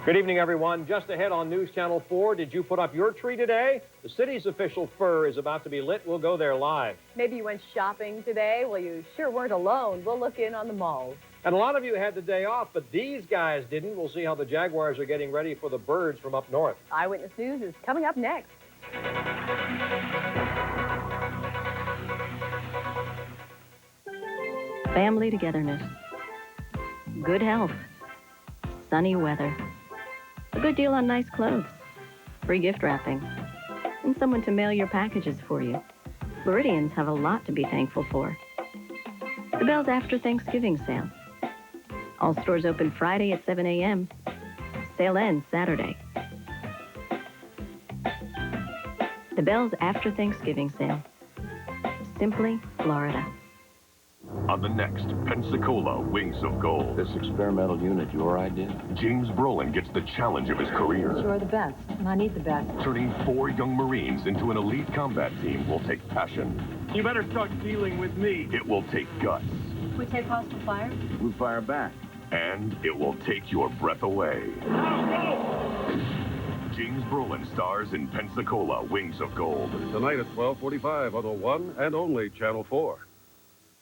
Good evening, everyone. Just ahead on News Channel 4, did you put up your tree today? The city's official fir is about to be lit. We'll go there live. Maybe you went shopping today. Well, you sure weren't alone. We'll look in on the malls. And a lot of you had the day off, but these guys didn't. We'll see how the Jaguars are getting ready for the birds from up north. Eyewitness News is coming up next. Family togetherness, good health, sunny weather, a good deal on nice clothes, free gift wrapping, and someone to mail your packages for you. Floridians have a lot to be thankful for. The Bell's After Thanksgiving sale. All stores open Friday at 7 a.m. Sale ends Saturday. The Bell's After Thanksgiving sale. Simply Florida. On the next Pensacola Wings of Gold. This experimental unit, your idea? James Brolin gets the challenge of his career. You're the best, and I need the best. Turning 4 young Marines into an elite combat team will take passion. You better start dealing with me. It will take guts. We take hostile fire? We fire back. And it will take your breath away. James Brolin stars in Pensacola Wings of Gold. Tonight at 12:45 on the one and only Channel 4.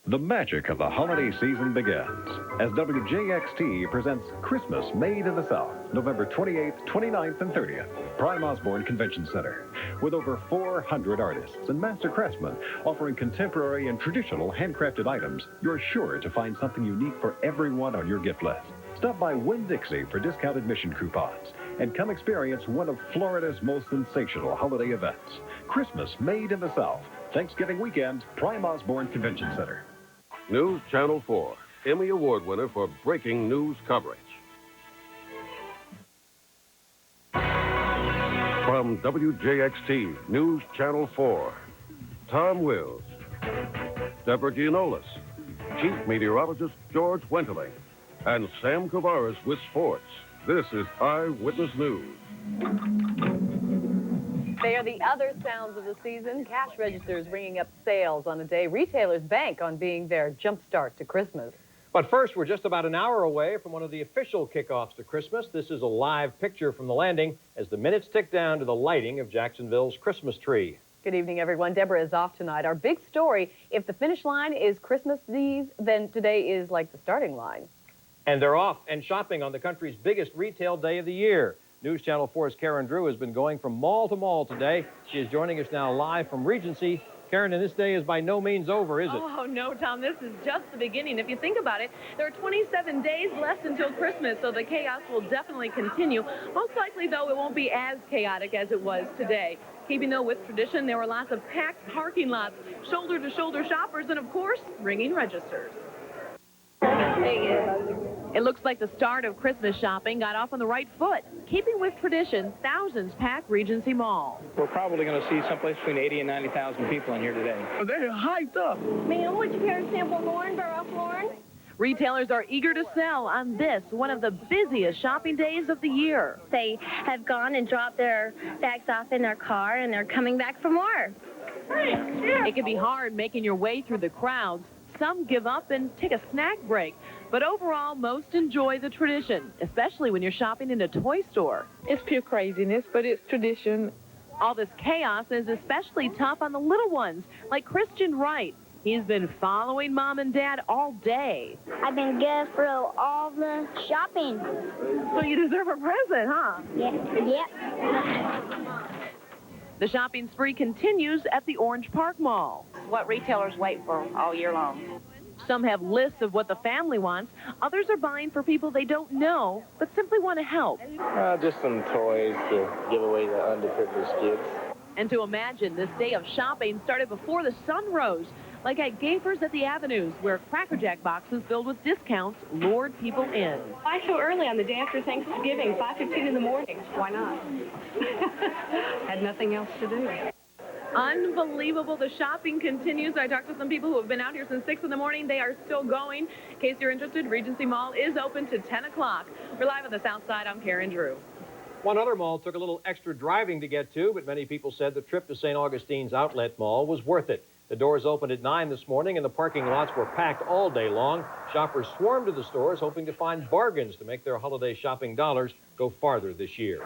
The magic of the holiday season begins as WJXT presents Christmas Made in the South, November 28th, 29th, and 30th, Prime Osborne Convention Center, with over 400 artists and master craftsmen offering contemporary and traditional handcrafted items. You're sure to find something unique for everyone on your gift list. Stop by Winn-Dixie for discounted mission coupons and come experience one of Florida's most sensational holiday events, Christmas Made in the South, Thanksgiving weekend, Prime Osborne Convention Center. News Channel 4, Emmy Award winner for breaking news coverage. From WJXT News Channel 4, Tom Wills, Deborah Gianolis, Chief Meteorologist George Wenteling, and Sam Kovaris with sports. This is Eyewitness News. They are the other sounds of the season. Cash registers ringing up sales on a day retailers bank on being their jumpstart to Christmas. But first, we're just about an hour away from one of the official kickoffs to Christmas. This is a live picture from the landing as the minutes tick down to the lighting of Jacksonville's Christmas tree. Good evening, everyone. Deborah is off tonight. Our big story, if the finish line is Christmas Eve, then today is like the starting line. And they're off and shopping on the country's biggest retail day of the year. News Channel 4's Karen Drew has been going from mall to mall today. She is joining us now live from Regency. Karen, and this day is by no means over, is it? Oh, no, Tom. This is just the beginning. If you think about it, there are 27 days left until Christmas, so the chaos will definitely continue. Most likely, though, it won't be as chaotic as it was today. Keeping, though, with tradition, there were lots of packed parking lots, shoulder-to-shoulder shoppers, and, of course, ringing registers. It looks like the start of Christmas shopping got off on the right foot. Keeping with tradition, thousands pack Regency Mall. We're probably going to see someplace between 80 and 90,000 people in here today. They're hyped up. Ma'am, would you care to sample Lauren by Ralph Lauren? Retailers are eager to sell on this, one of the busiest shopping days of the year. They have gone and dropped their bags off in their car, and they're coming back for more. It can be hard making your way through the crowds. Some give up and take a snack break. But overall, most enjoy the tradition, especially when you're shopping in a toy store. It's pure craziness, but it's tradition. All this chaos is especially tough on the little ones, like Christian Wright. He's been following Mom and Dad all day. I've been getting through all the shopping. So you deserve a present, huh? Yep. The shopping spree continues at the Orange Park Mall. What retailers wait for all year long. Some have lists of what the family wants. Others are buying for people they don't know, but simply want to help. Just some toys to give away to underprivileged kids. And to imagine this day of shopping started before the sun rose, like at Gaffer's at the Avenues, where Cracker Jack boxes filled with discounts lured people in. Why so early on the day after Thanksgiving, 5:15 in the morning? Why not? Had nothing else to do. Unbelievable. The shopping continues. I talked to some people who have been out here since 6 in the morning. They are still going. In case you're interested, Regency Mall is open to 10 o'clock. We're live on the South Side. I'm Karen Drew. One other mall took a little extra driving to get to, but many people said the trip to St. Augustine's Outlet Mall was worth it. The doors opened at 9 this morning, and the parking lots were packed all day long. Shoppers swarmed to the stores, hoping to find bargains to make their holiday shopping dollars go farther this year.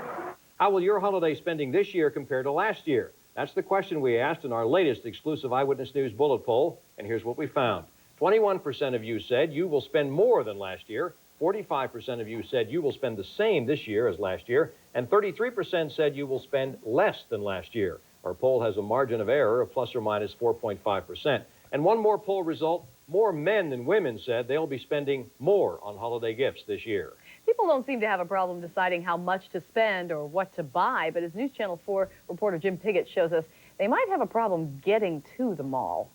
How will your holiday spending this year compare to last year? That's the question we asked in our latest exclusive Eyewitness News bullet poll, and here's what we found. 21% of you said you will spend more than last year. 45% of you said you will spend the same this year as last year, and 33% said you will spend less than last year. Our poll has a margin of error of plus or minus 4.5%. And one more poll result, more men than women said they'll be spending more on holiday gifts this year. People don't seem to have a problem deciding how much to spend or what to buy, but as News Channel 4 reporter Jim Piggott shows us, they might have a problem getting to the mall.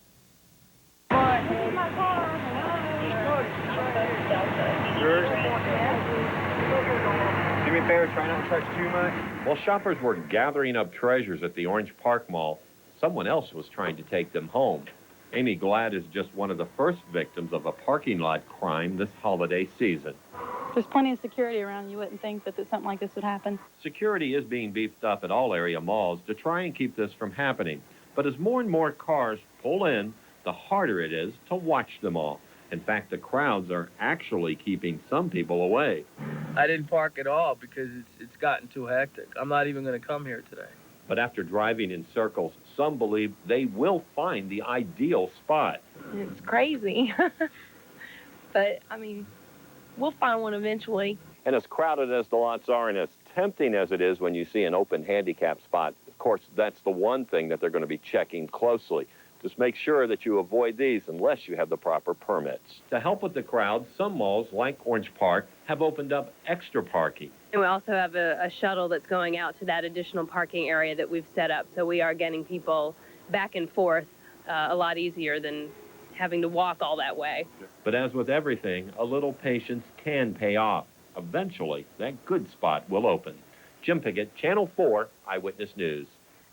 Do me a favor, try not to charge too much. While shoppers were gathering up treasures at the Orange Park Mall, someone else was trying to take them home. Amy Glad is just one of the first victims of a parking lot crime this holiday season. There's plenty of security around. You wouldn't think that something like this would happen. Security is being beefed up at all area malls to try and keep this from happening. But as more and more cars pull in, the harder it is to watch them all. In fact, the crowds are actually keeping some people away. I didn't park at all because it's gotten too hectic. I'm not even going to come here today. But after driving in circles, some believe they will find the ideal spot. It's crazy. But, I mean, we'll find one eventually. And as crowded as the lots are and as tempting as it is when you see an open handicap spot, of course, that's the one thing that they're going to be checking closely. Just make sure that you avoid these unless you have the proper permits. To help with the crowd, some malls, like Orange Park, have opened up extra parking. And we also have a shuttle that's going out to that additional parking area that we've set up. So we are getting people back and forth a lot easier than having to walk all that way. But as with everything, a little patience can pay off. Eventually, that good spot will open. Jim Piggott, Channel 4, Eyewitness News.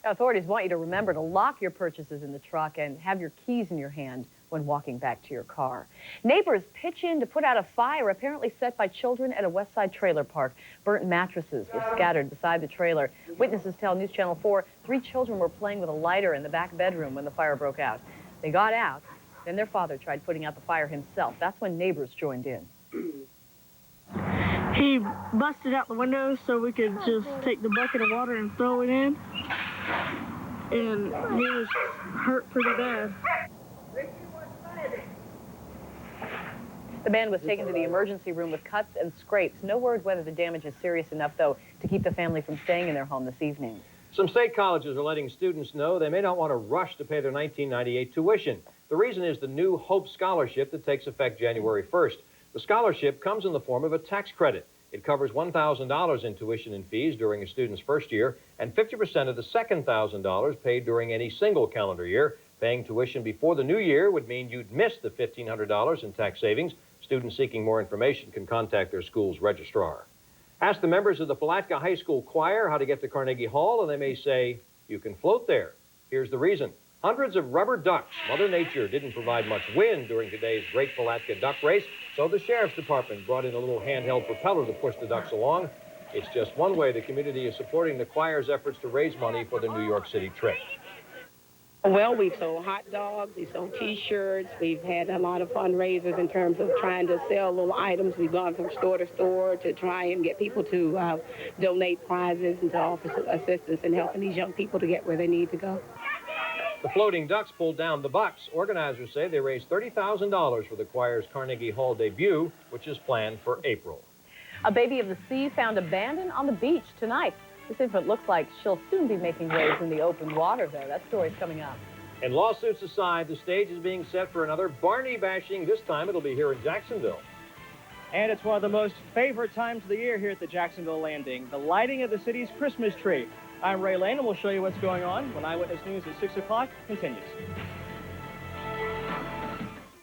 Authorities want you to remember to lock your purchases in the truck and have your keys in your hand when walking back to your car. Neighbors pitch in to put out a fire apparently set by children at a West Side trailer park. Burnt mattresses were scattered beside the trailer. Witnesses tell News Channel 4 3 children were playing with a lighter in the back bedroom when the fire broke out. They got out, then their father tried putting out the fire himself. That's when neighbors joined in. He busted out the window so we could just take the bucket of water and throw it in. And he was hurt pretty bad. The man was taken to the emergency room with cuts and scrapes. No word whether the damage is serious enough, though, to keep the family from staying in their home this evening. Some state colleges are letting students know they may not want to rush to pay their 1998 tuition. The reason is the new Hope Scholarship that takes effect January 1st. The scholarship comes in the form of a tax credit. It covers $1,000 in tuition and fees during a student's first year and 50% of the second $1,000 paid during any single calendar year. Paying tuition before the new year would mean you'd miss the $1,500 in tax savings. Students seeking more information can contact their school's registrar. Ask the members of the Palatka High School Choir how to get to Carnegie Hall, and they may say, you can float there. Here's the reason. Hundreds of rubber ducks. Mother Nature didn't provide much wind during today's Great Palatka Duck Race, so the Sheriff's Department brought in a little handheld propeller to push the ducks along. It's just one way the community is supporting the choir's efforts to raise money for the New York City trip. Well, we've sold hot dogs, we've sold T-shirts, we've had a lot of fundraisers in terms of trying to sell little items. We've gone from store to store to try and get people to donate prizes and to offer assistance in helping these young people to get where they need to go. The floating ducks pulled down the bucks. Organizers say they raised $30,000 for the choir's Carnegie Hall debut, which is planned for April. A baby of the sea found abandoned on the beach tonight. This infant looks like she'll soon be making waves in the open water, though. That story's coming up. And lawsuits aside, the stage is being set for another Barney bashing. This time it'll be here in Jacksonville. And it's one of the most favorite times of the year here at the Jacksonville Landing, the lighting of the city's Christmas tree. I'm Ray Lane, and we'll show you what's going on when Eyewitness News at 6 o'clock continues.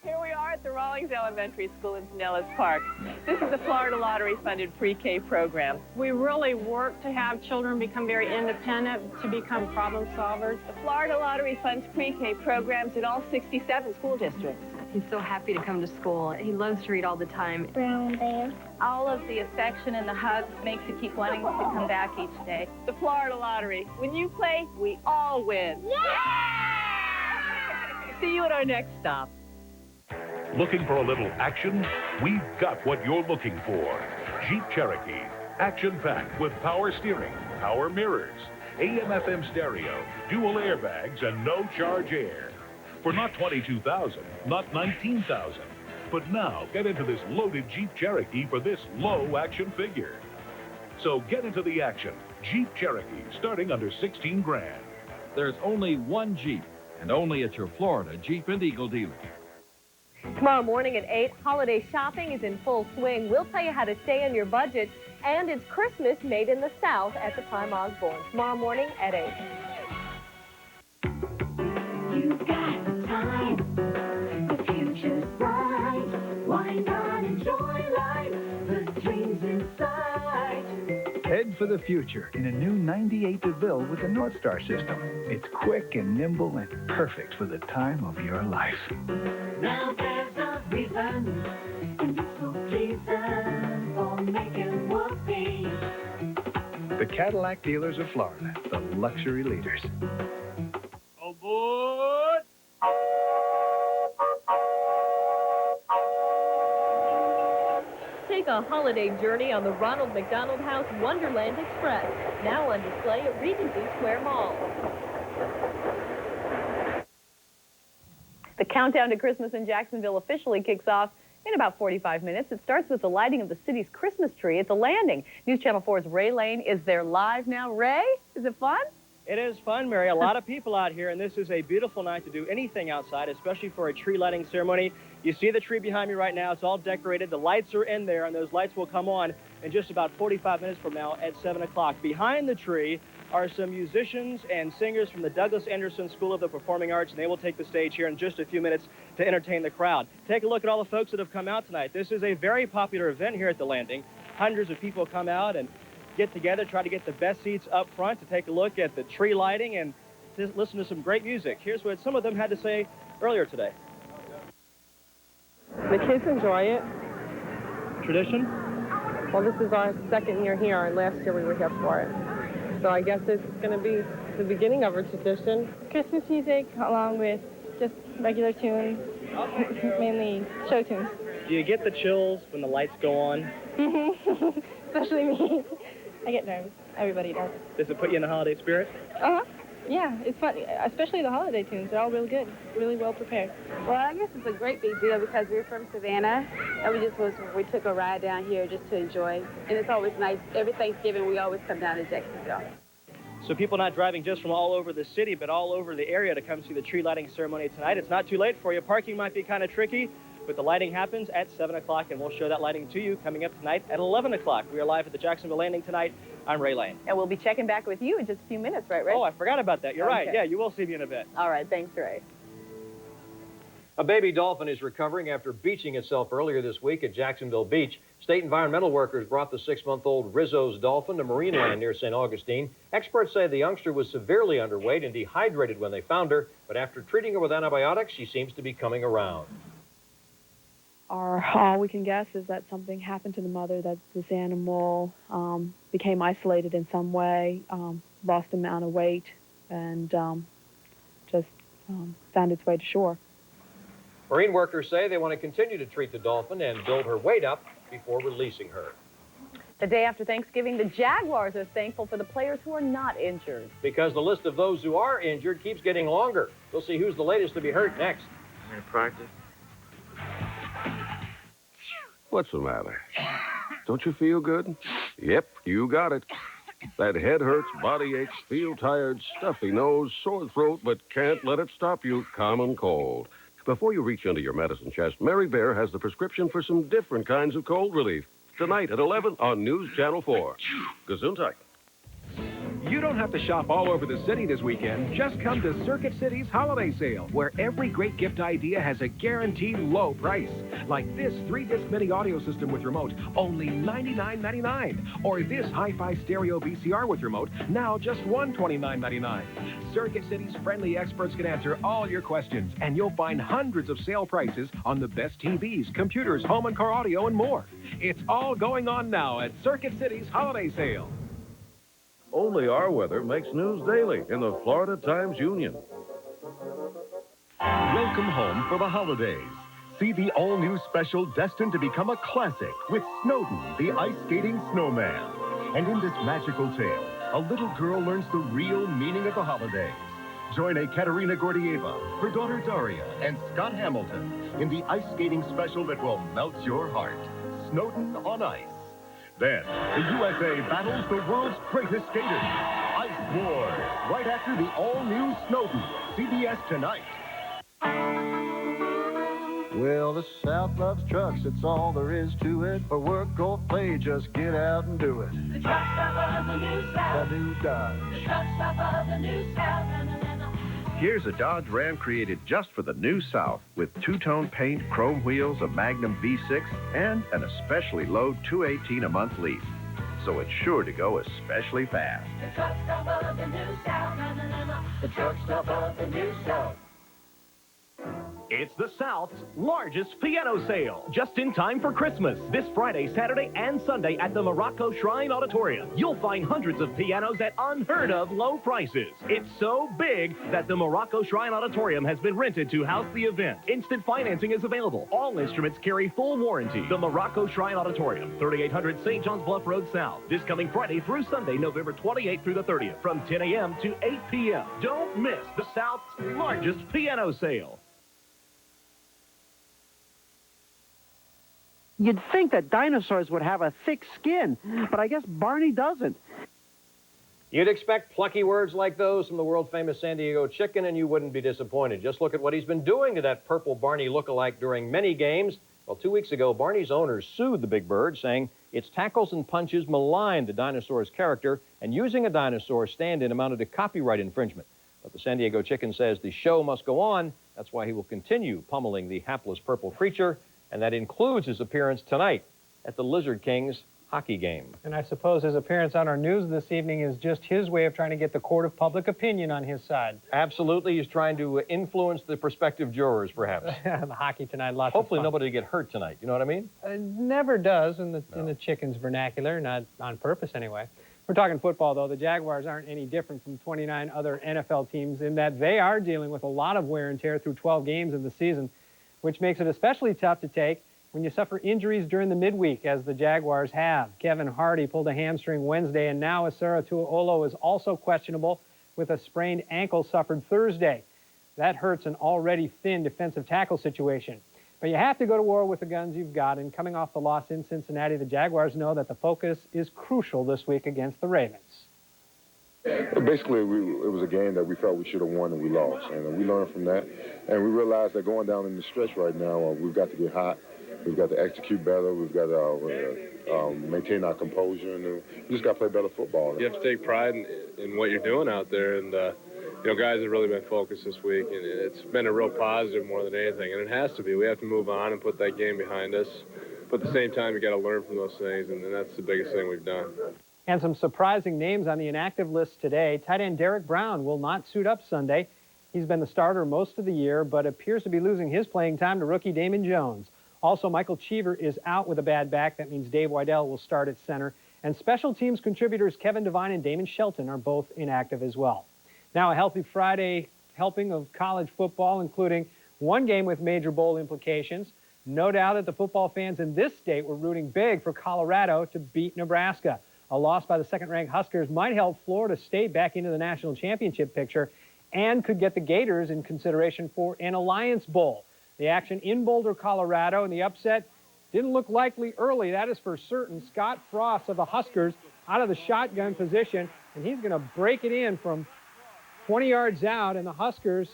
Here we are at the Rawlings Elementary School in Pinellas Park. This is the Florida Lottery-funded pre-K program. We really work to have children become very independent, to become problem solvers. The Florida Lottery funds pre-K programs in all 67 school districts. He's so happy to come to school. He loves to read all the time. Brown bear. All of the affection and the hugs makes you keep wanting to come back each day. The Florida Lottery. When you play, we all win. Yeah! see you at our next stop. Looking for a little action? We've got what you're looking for. Jeep Cherokee. Action-packed with power steering, power mirrors, AM/FM stereo, dual airbags, and no-charge air. For not $22,000, not $19,000. But now, get into this loaded Jeep Cherokee for this low action figure. So get into the action. Jeep Cherokee, starting under 16 grand. There's only one Jeep, and only at your Florida Jeep and Eagle dealer. Tomorrow morning at 8, holiday shopping is in full swing. We'll tell you how to stay on your budget, and it's Christmas made in the South at the Prime Osborne. Tomorrow morning at 8. You've got the time, the future's bright. Why not enjoy life, the dreams inside? Head for the future in a new 98 DeVille with the North Star system. It's quick and nimble and perfect for the time of your life. Now there's a reason, and it's so pleasing for making whoopee. The Cadillac dealers of Florida, the luxury leaders. Aboard! Take a holiday journey on the Ronald McDonald House Wonderland Express, now on display at Regency Square Mall. The countdown to Christmas in Jacksonville officially kicks off in about 45 minutes. It starts with the lighting of the city's Christmas tree at the Landing. News Channel 4's Ray Lane is there live now. Ray, is it fun? It is fun, Mary. A lot of people out here, and this is a beautiful night to do anything outside, especially for a tree lighting ceremony. You see the tree behind me right now. It's all decorated. The lights are in there, and those lights will come on in just about 45 minutes from now at 7 o'clock. Behind the tree are some musicians and singers from the Douglas Anderson School of the Performing Arts, and they will take the stage here in just a few minutes to entertain the crowd. Take a look at all the folks that have come out tonight. This is a very popular event here at the Landing. Hundreds of people come out and get together, try to get the best seats up front to take a look at the tree lighting and to listen to some great music. Here's what some of them had to say earlier today. The kids enjoy it. Tradition? Well, this is our second year here, and last year we were here for it. So I guess it's going to be the beginning of a tradition. Christmas music along with just regular tunes, mainly show tunes. Do you get the chills when the lights go on? Especially me. I get nervous. Everybody does. Does it put you in the holiday spirit? Uh-huh. Yeah, it's fun, especially the holiday tunes. They're all really good, really well prepared. Well, I guess it's a great big deal because we're from Savannah, and we took a ride down here just to enjoy. And it's always nice. Every Thanksgiving, we always come down to Jacksonville. So people not driving just from all over the city, but all over the area to come see the tree lighting ceremony tonight. It's not too late for you. Parking might be kind of tricky, but the lighting happens at 7 o'clock, and we'll show that lighting to you coming up tonight at 11 o'clock. We are live at the Jacksonville Landing tonight. I'm Ray Lane. And we'll be checking back with you in just a few minutes, right, Ray? Oh, I forgot about that. You're Okay. right. Yeah, you will see me in a bit. All right, thanks, Ray. A baby dolphin is recovering after beaching itself earlier this week at Jacksonville Beach. State environmental workers brought the 6-month-old Rizzo's dolphin to marine land near St. Augustine. Experts say the youngster was severely underweight and dehydrated when they found her, but after treating her with antibiotics, she seems to be coming around. All we can guess is that something happened to the mother, that this animal became isolated in some way, lost an amount of weight, and just found its way to shore. Marine workers say they want to continue to treat the dolphin and build her weight up before releasing her. The day after Thanksgiving, the Jaguars are thankful for the players who are not injured. Because the list of those who are injured keeps getting longer. We'll see who's the latest to be hurt next. I'm going to practice. What's the matter? Don't you feel good? Yep, you got it. That head hurts, body aches, feel tired, stuffy nose, sore throat, but can't let it stop you. Common cold. Before you reach into your medicine chest, Mary Bear has the prescription for some different kinds of cold relief. Tonight at 11 on News Channel 4. Gesundheit. You don't have to shop all over the city this weekend. Just come to Circuit City's holiday sale, where every great gift idea has a guaranteed low price. Like this 3-disc mini audio system with remote, only $99.99. Or this hi-fi stereo VCR with remote, now just $129.99. Circuit City's friendly experts can answer all your questions, and you'll find hundreds of sale prices on the best TVs, computers, home and car audio, and more. It's all going on now at Circuit City's holiday sale. Only our weather makes news daily in the Florida Times-Union. Welcome home for the holidays. See the all-new special destined to become a classic with Snowden, the ice-skating snowman. And in this magical tale, a little girl learns the real meaning of the holidays. Join Ekaterina Gordieva, her daughter Daria, and Scott Hamilton in the ice-skating special that will melt your heart, Snowden on Ice. Then, the USA battles the world's greatest skaters. Ice Wars, right after the all-new Snowden. CBS tonight. Well, the South loves trucks, it's all there is to it. For work or play, just get out and do it. The truck stop of the New South. The new Dodge. The truck stop of the New South. Here's a Dodge Ram created just for the New South with two-tone paint, chrome wheels, a Magnum V6, and an especially low $218 a month lease. So it's sure to go especially fast. The truck stop of the New South. The truck stop of the New South. It's the South's largest piano sale, just in time for Christmas. This Friday, Saturday, and Sunday at the Morocco Shrine Auditorium. You'll find hundreds of pianos at unheard of low prices. It's so big that the Morocco Shrine Auditorium has been rented to house the event. Instant financing is available. All instruments carry full warranty. The Morocco Shrine Auditorium, 3800 St. John's Bluff Road South. This coming Friday through Sunday, November 28th through the 30th, from 10 a.m. to 8 p.m. Don't miss the South's largest piano sale. You'd think that dinosaurs would have a thick skin, but I guess Barney doesn't. You'd expect plucky words like those from the world-famous San Diego Chicken, and you wouldn't be disappointed. Just look at what he's been doing to that purple Barney look-alike during many games. Well, 2 weeks ago, Barney's owners sued the big bird, saying its tackles and punches maligned the dinosaur's character, and using a dinosaur stand-in amounted to copyright infringement. But the San Diego Chicken says the show must go on. That's why he will continue pummeling the hapless purple creature, and that includes his appearance tonight at the Lizard Kings hockey game. And I suppose his appearance on our news this evening is just his way of trying to get the court of public opinion on his side. Absolutely. He's trying to influence the prospective jurors, perhaps. The hockey tonight, lots Hopefully of fun. nobody will get hurt tonight. You know what I mean? Never does in the Chickens vernacular, not on purpose anyway. We're talking football, though. The Jaguars aren't any different from 29 other NFL teams in that they are dealing with a lot of wear and tear through 12 games in the season, which makes it especially tough to take when you suffer injuries during the midweek, as the Jaguars have. Kevin Hardy pulled a hamstring Wednesday, and now Asara Tuaolo is also questionable with a sprained ankle suffered Thursday. That hurts an already thin defensive tackle situation. But you have to go to war with the guns you've got, and coming off the loss in Cincinnati, the Jaguars know that the focus is crucial this week against the Ravens. Basically, it was a game that we felt we should have won and we lost. And we learned from that. And we realized that going down in the stretch right now, we've got to get hot. We've got to execute better. We've got to maintain our composure. And we just got to play better football. You have to take pride in what you're doing out there. And, you know, guys have really been focused this week. And it's been a real positive more than anything. And it has to be. We have to move on and put that game behind us. But at the same time, you got to learn from those things. And that's the biggest thing we've done. And some surprising names on the inactive list today. Tight end Derek Brown will not suit up Sunday. He's been the starter most of the year, but appears to be losing his playing time to rookie Damon Jones. Also, Michael Cheever is out with a bad back. That means Dave Weidel will start at center. And special teams contributors Kevin Devine and Damon Shelton are both inactive as well. Now, a healthy Friday helping of college football, including one game with major bowl implications. No doubt that the football fans in this state were rooting big for Colorado to beat Nebraska. A loss by the second-ranked Huskers might help Florida State back into the national championship picture and could get the Gators in consideration for an Alliance Bowl. The action in Boulder, Colorado, and the upset didn't look likely early. That is for certain. Scott Frost of the Huskers out of the shotgun position, and he's going to break it in from 20 yards out, and the Huskers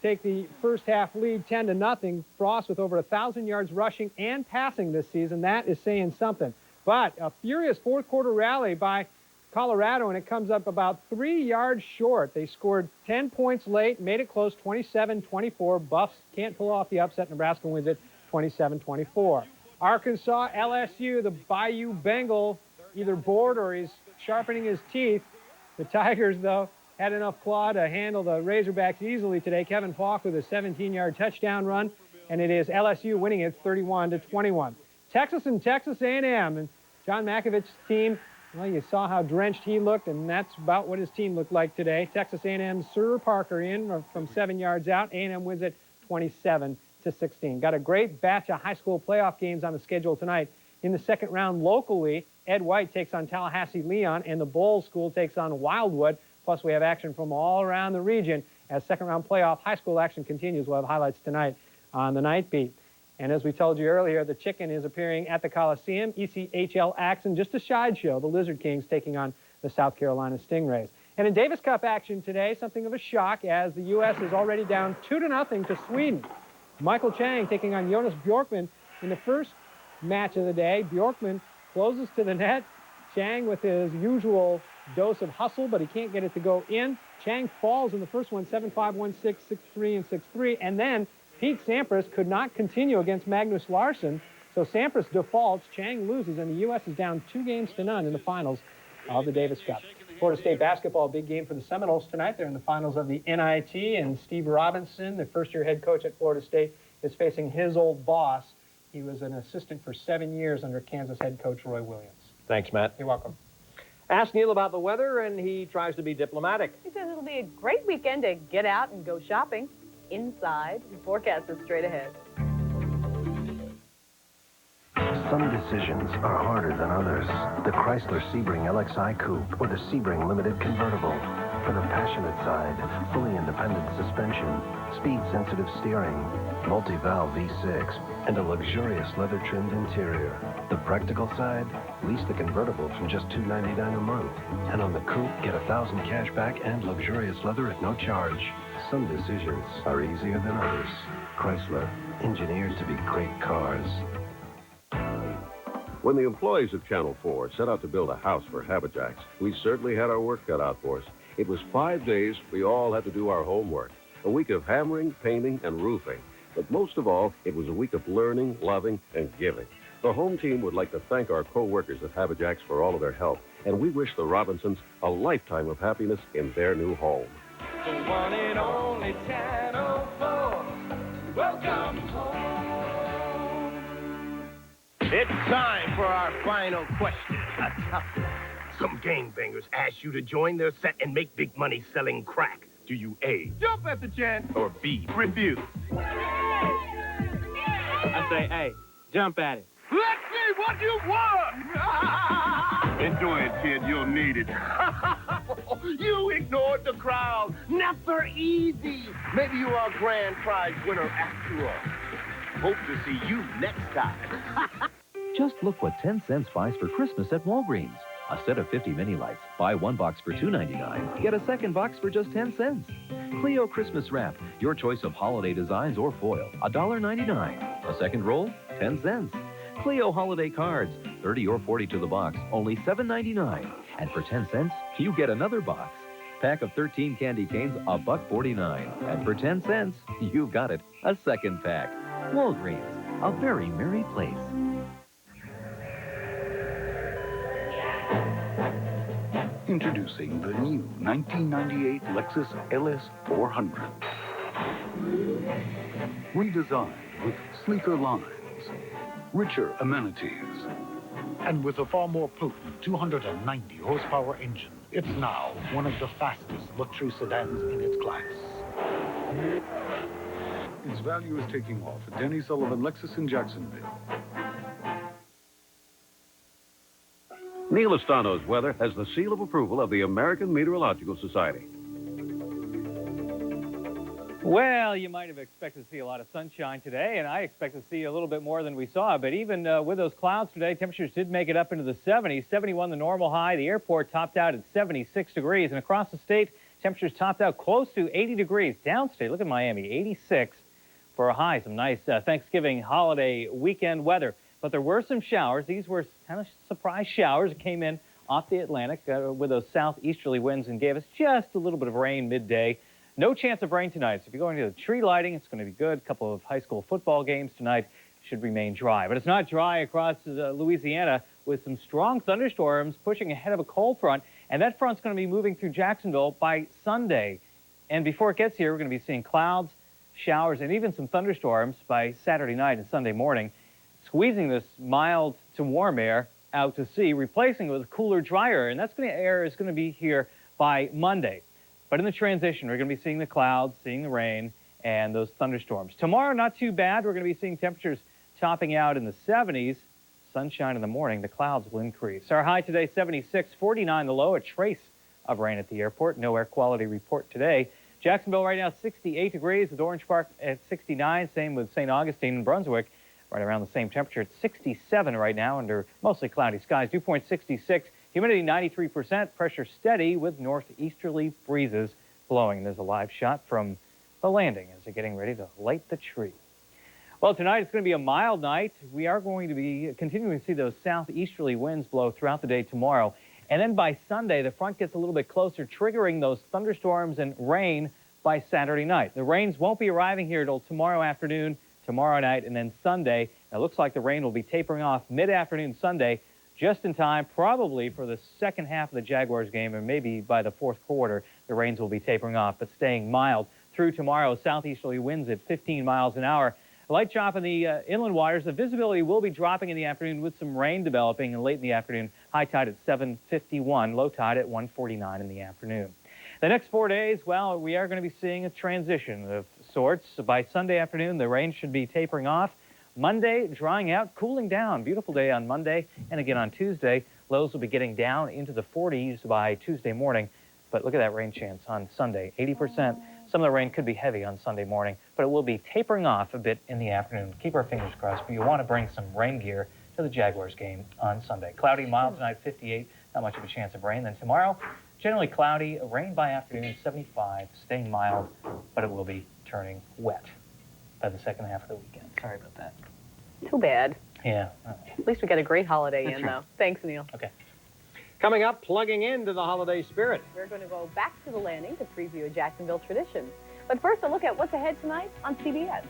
take the first half lead 10-0. Frost with over 1,000 yards rushing and passing this season. That is saying something. But a furious fourth-quarter rally by Colorado, and it comes up about 3 yards short. They scored 10 points late, made it close, 27-24. Buffs can't pull off the upset. Nebraska wins it 27-24. Arkansas, LSU, the Bayou Bengal, either bored or he's sharpening his teeth. The Tigers, though, had enough claw to handle the Razorbacks easily today. Kevin Falk with a 17-yard touchdown run, and it is LSU winning it 31-21. Texas and Texas A&M, and John Makovich's team Well, you saw how drenched he looked, and that's about what his team looked like today. Texas A&M's Sir Parker in from 7 yards out. A&M wins it 27-16. Got a great batch of high school playoff games on the schedule tonight. In the second round locally, Ed White takes on Tallahassee Leon, and the Bowles School takes on Wildwood. Plus, we have action from all around the region as second-round playoff high school action continues. We'll have highlights tonight on the Night Beat. And as we told you earlier, the Chicken is appearing at the Coliseum. ECHL action, just a sideshow. The Lizard Kings taking on the South Carolina Stingrays. And in Davis Cup action today, something of a shock as the U.S. is already down 2-0 to Sweden. Michael Chang taking on Jonas Bjorkman in the first match of the day. Bjorkman closes to the net. Chang with his usual dose of hustle, but he can't get it to go in. Chang falls in the first one, 7-5, 1-6, 6-3, and 6-3. And then Pete Sampras could not continue against Magnus Larsson, so Sampras defaults. Chang loses, and the U.S. is down 2-0 in the finals of the Davis Cup. Florida State basketball, big game for the Seminoles tonight. They're in the finals of the NIT, and Steve Robinson, the first-year head coach at Florida State, is facing his old boss. He was an assistant for 7 years under Kansas head coach Roy Williams. Thanks, Matt. You're welcome. Ask Neil about the weather, and he tries to be diplomatic. He says it'll be a great weekend to get out and go shopping inside. The forecast is straight ahead. Some decisions are harder than others. The Chrysler Sebring LXI Coupe or the Sebring Limited Convertible. For the passionate side, fully independent suspension, speed-sensitive steering, multi-valve V6, and a luxurious leather-trimmed interior. The practical side, lease the convertible from just $299 a month. And on the coupe, get $1,000 cash back and luxurious leather at no charge. Some decisions are easier than others. Chrysler, engineered to be great cars. When the employees of Channel 4 set out to build a house for Habajacks, we certainly had our work cut out for us. It was 5 days we all had to do our homework. A week of hammering, painting, and roofing. But most of all, it was a week of learning, loving, and giving. The home team would like to thank our co-workers at Habajacks for all of their help, and we wish the Robinsons a lifetime of happiness in their new home. The one and only Channel 4. Welcome home. It's time for our final question. A tough one. Some gangbangers ask you to join their set and make big money selling crack. Do you A, jump at the chance, or B, refuse? I say, hey, jump at it. Let's see what you want! Enjoy it, kid. You'll need it. You ignored the crowd. Never easy. Maybe you are a grand prize winner after all. Hope to see you next time. Just look what 10 cents buys for Christmas at Walgreens. A set of 50 mini lights. Buy one box for $2.99. Get a second box for just 10 cents. Clio Christmas Wrap. Your choice of holiday designs or foil. $1.99. A second roll? 10 cents. Clio Holiday Cards. 30 or 40 to the box. Only $7.99. And for 10 cents, you get another box. Pack of 13 candy canes, $1.49. And for 10 cents, you've got it. A second pack. Walgreens. A very merry place. Introducing the new 1998 Lexus LS 400. Redesigned with sleeker lines, richer amenities, and with a far more potent 290 horsepower engine, it's now one of the fastest luxury sedans in its class. Its value is taking off at Denny Sullivan Lexus in Jacksonville. Neil Estano's weather has the seal of approval of the American Meteorological Society. Well, you might have expected to see a lot of sunshine today, and I expected to see a little bit more than we saw. But even with those clouds today, temperatures did make it up into the 70s. 71 the normal high. The airport topped out at 76 degrees. And across the state, temperatures topped out close to 80 degrees. Downstate, look at Miami, 86 for a high. Some nice Thanksgiving holiday weekend weather. But there were some showers. These were kind of surprise showers that came in off the Atlantic with those southeasterly winds and gave us just a little bit of rain midday. No chance of rain tonight. So if you're going to the tree lighting, it's going to be good. A couple of high school football games tonight should remain dry. But it's not dry across Louisiana with some strong thunderstorms pushing ahead of a cold front. And that front's going to be moving through Jacksonville by Sunday. And before it gets here, we're going to be seeing clouds, showers, and even some thunderstorms by Saturday night and Sunday morning, squeezing this mild to warm air out to sea, replacing it with cooler, drier air. And that's going to air is going to be here by Monday. But in the transition, we're going to be seeing the clouds, seeing the rain, and those thunderstorms. Tomorrow, not too bad. We're going to be seeing temperatures topping out in the 70s. Sunshine in the morning. The clouds will increase. Our high today, 76, 49 the low. A trace of rain at the airport. No air quality report today. Jacksonville right now, 68 degrees. With Orange Park at 69. Same with St. Augustine and Brunswick. Right around the same temperature at 67 right now under mostly cloudy skies. Dew point 66. Humidity 93%. Pressure steady with northeasterly breezes blowing. There's a live shot from the landing as they're getting ready to light the tree. Well, tonight it's going to be a mild night. We are going to be continuing to see those southeasterly winds blow throughout the day tomorrow. And then by Sunday, the front gets a little bit closer, triggering those thunderstorms and rain by Saturday night. The rains won't be arriving here until tomorrow afternoon, tomorrow night, and then Sunday. It looks like the rain will be tapering off mid-afternoon Sunday, just in time probably for the second half of the Jaguars game, or maybe by the fourth quarter, the rains will be tapering off, but staying mild through tomorrow. Southeasterly winds at 15 miles an hour. A light chop in the inland waters. The visibility will be dropping in the afternoon with some rain developing, and late in the afternoon, high tide at 7:51, low tide at 1:49 in the afternoon. The next 4 days, well, we are going to be seeing a transition of sorts. By Sunday afternoon, the rain should be tapering off. Monday, drying out, cooling down. Beautiful day on Monday. And again on Tuesday, lows will be getting down into the 40s by Tuesday morning. But look at that rain chance on Sunday, 80%. Some of the rain could be heavy on Sunday morning, but it will be tapering off a bit in the afternoon. Keep our fingers crossed, but you want to bring some rain gear to the Jaguars game on Sunday. Cloudy, mild tonight, 58. Not much of a chance of rain. Then tomorrow, generally cloudy, rain by afternoon, 75, staying mild, but it will be turning wet by the second half of the weekend. Sorry about that. Too bad. Yeah. At least we got a great holiday That's in, right. though. Thanks, Neil. Okay. Coming up, plugging into the holiday spirit. We're going to go back to the landing to preview a Jacksonville tradition. But first, a look at what's ahead tonight on CBS.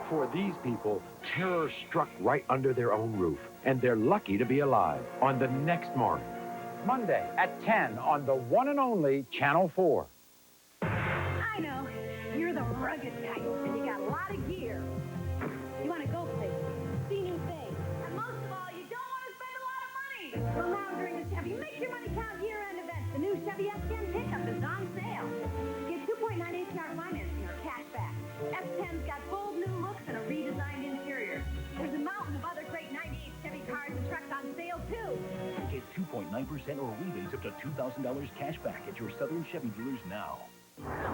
For these people, terror struck right under their own roof, and they're lucky to be alive on the next morning. Monday at 10 on the one and only Channel 4. I know. You're the rugged type, and you got a lot of gear. You want to go places, see new things, and most of all, you don't want to spend a lot of money. Well, now during the Chevy Make Your Money Count year-end event, the new Chevy S10 pickup is on sale. Get 2.9 APR financing or cash back. S10's got bold new looks and a redesigned interior. There's a mountain of other great 98 Chevy cars and trucks on sale, too. Get 2.9% or rebates up to $2,000 cash back at your Southern Chevy dealers now.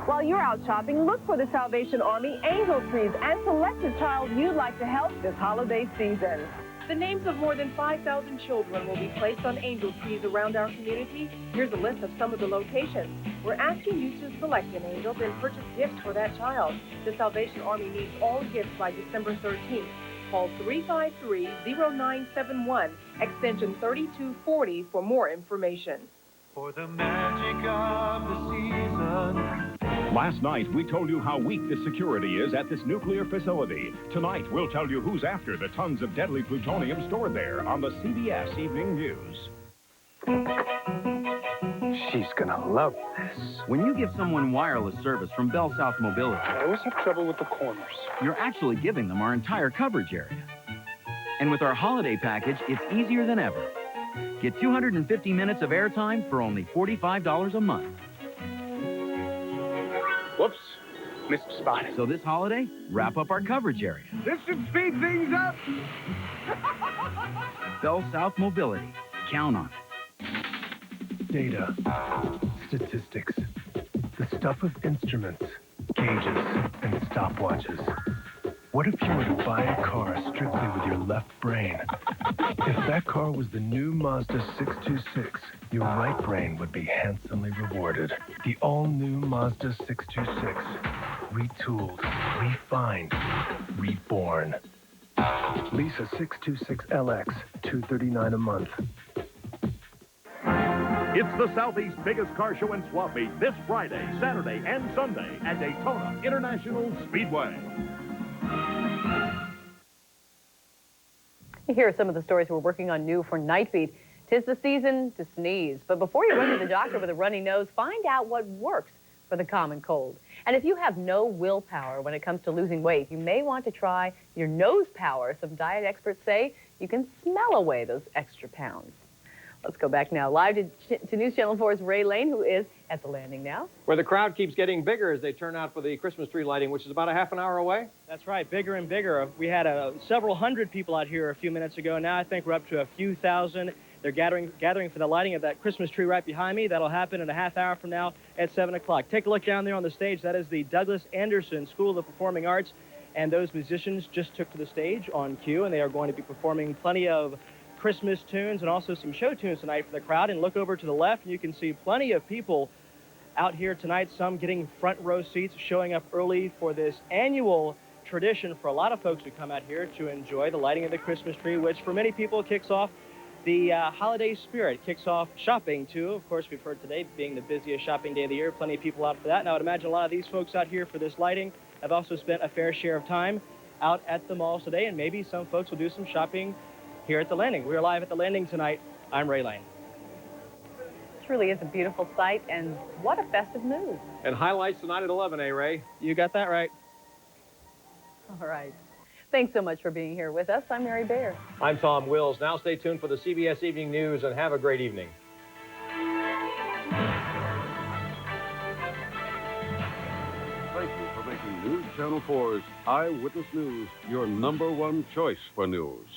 While you're out shopping, look for the Salvation Army Angel Trees and select a child you'd like to help this holiday season. The names of more than 5,000 children will be placed on angel trees around our community. Here's a list of some of the locations. We're asking you to select an angel and purchase gifts for that child. The Salvation Army needs all gifts by December 13th. Call 353-0971, extension 3240 for more information. For the magic of the season. Last night, we told you how weak the security is at this nuclear facility. Tonight, we'll tell you who's after the tons of deadly plutonium stored there on the CBS Evening News. She's gonna love this. When you give someone wireless service from Bell South Mobility, I always have trouble with the corners. you're actually giving them our entire coverage area. And with our holiday package, it's easier than ever. Get 250 minutes of airtime for only $45 a month. Whoops, missed spot. So this holiday, wrap up our coverage area. This should speed things up. Bell South Mobility. Count on it. Data, statistics, the stuff of instruments, gauges, and stopwatches. What if you were to buy a car strictly with your left brain? If that car was the new Mazda 626, your right brain would be handsomely rewarded. The all-new Mazda 626. Retooled, refined, reborn. Lease a 626LX, $239 a month. It's the Southeast's biggest car show and swap meet this Friday, Saturday, and Sunday at Daytona International Speedway. Here are some of the stories we're working on new for Night Beat. 'Tis the season to sneeze. But before you run to the doctor with a runny nose, find out what works for the common cold. And if you have no willpower when it comes to losing weight, you may want to try your nose power. Some diet experts say you can smell away those extra pounds. Let's go back now live to News Channel 4's Ray Lane, who is at the landing now. Where the crowd keeps getting bigger as they turn out for the Christmas tree lighting, which is about a half an hour away. That's right, bigger and bigger. We had several hundred people out here a few minutes ago. Now I think we're up to a few thousand. They're gathering for the lighting of that Christmas tree right behind me. That'll happen in a half hour from now at 7 o'clock. Take a look down there on the stage. That is the Douglas Anderson School of the Performing Arts. And those musicians just took to the stage on cue, and they are going to be performing plenty of Christmas tunes and also some show tunes tonight for the crowd. And look over to the left, and you can see plenty of people out here tonight, some getting front row seats, showing up early for this annual tradition for a lot of folks who come out here to enjoy the lighting of the Christmas tree, which for many people kicks off the holiday spirit, kicks off shopping too. Of course, we've heard today being the busiest shopping day of the year, plenty of people out for that. And I would imagine a lot of these folks out here for this lighting have also spent a fair share of time out at the malls today, and maybe some folks will do some shopping here at the landing. We're live at the landing tonight. I'm Ray Lane. This really is a beautiful sight, and what a festive mood. And highlights tonight at 11, eh, Ray? You got that right. All right. Thanks so much for being here with us. I'm Mary Baird. I'm Tom Wills. Now stay tuned for the CBS Evening News, and have a great evening. Thank you for making News Channel 4's Eyewitness News your #1 choice for news.